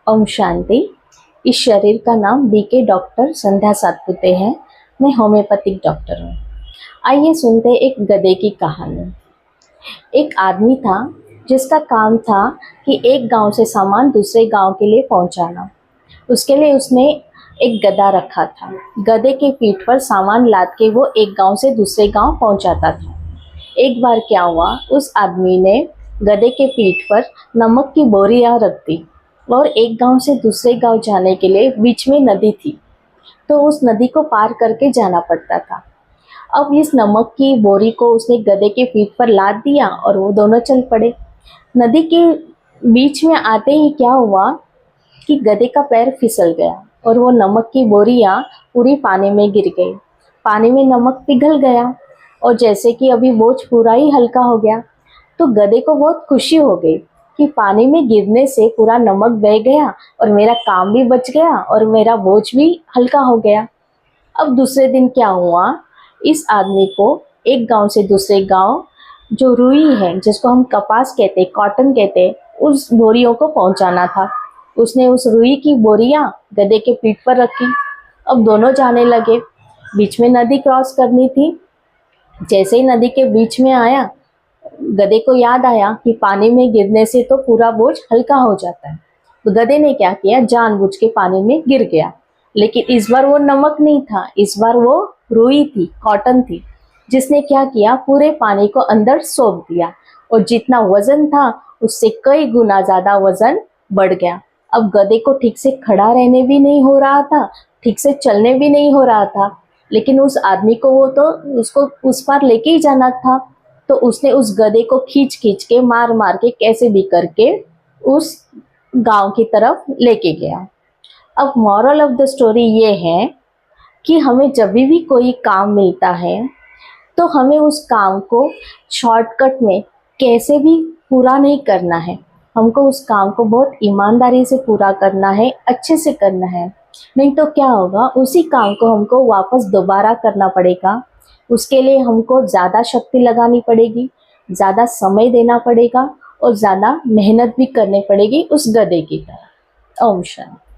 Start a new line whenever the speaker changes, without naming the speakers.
ओम शांति। इस शरीर का नाम बीके डॉक्टर संध्या सातपुते है। मैं होम्योपैथिक डॉक्टर हूँ। आइए सुनते एक गधे की कहानी। एक आदमी था जिसका काम था कि एक गांव से सामान दूसरे गांव के लिए पहुंचाना। उसके लिए उसने एक गधा रखा था। गधे के पीठ पर सामान लाद के वो एक गांव से दूसरे गांव पहुंचाता था। एक बार क्या हुआ, उस आदमी ने गधे के पीठ पर नमक की बोरियां रख दी और एक गांव से दूसरे गांव जाने के लिए बीच में नदी थी, तो उस नदी को पार करके जाना पड़ता था। अब इस नमक की बोरी को उसने गधे के पीठ पर लाद दिया और वो दोनों चल पड़े। नदी के बीच में आते ही क्या हुआ कि गधे का पैर फिसल गया और वो नमक की बोरियां पूरी पानी में गिर गई। पानी में नमक पिघल गया और जैसे कि अभी बोझ पूरा ही हल्का हो गया, तो गधे को बहुत खुशी हो गई कि पानी में गिरने से पूरा नमक बह गया और मेरा काम भी बच गया और मेरा बोझ भी हल्का हो गया। अब दूसरे दिन क्या हुआ, इस आदमी को एक गांव से दूसरे गांव जो रुई है, जिसको हम कपास कहते, कॉटन कहते, उस बोरियों को पहुंचाना था। उसने उस रुई की बोरियां गधे के पीठ पर रखी। अब दोनों जाने लगे। बीच में नदी क्रॉस करनी थी। जैसे ही नदी के बीच में आया, गधे को याद आया कि पानी में गिरने से तो पूरा बोझ हल्का हो जाता है। तो गधे ने क्या किया, जानबूझ के पानी में गिर गया। लेकिन इस बार वो नमक नहीं था, इस बार वो रुई थी, कॉटन थी, जिसने क्या किया, पूरे पानी को अंदर सोख दिया और जितना वजन था उससे कई गुना ज्यादा वजन बढ़ गया। अब गधे को ठीक से खड़ा रहने भी नहीं हो रहा था, ठीक से चलने भी नहीं हो रहा था, लेकिन उस आदमी को वो तो उसको उस पार लेके ही जाना था। तो उसने उस गधे को खींच खींच के, मार मार के, कैसे भी करके उस गांव की तरफ लेके गया। अब मॉरल ऑफ द स्टोरी ये है कि हमें जब भी कोई काम मिलता है तो हमें उस काम को शॉर्टकट में कैसे भी पूरा नहीं करना है। हमको उस काम को बहुत ईमानदारी से पूरा करना है, अच्छे से करना है। नहीं तो क्या होगा, उसी काम को हमको वापस दोबारा करना पड़ेगा। उसके लिए हमको ज़्यादा शक्ति लगानी पड़ेगी, ज़्यादा समय देना पड़ेगा और ज़्यादा मेहनत भी करनी पड़ेगी उस गधे की तरह। ओम शांति।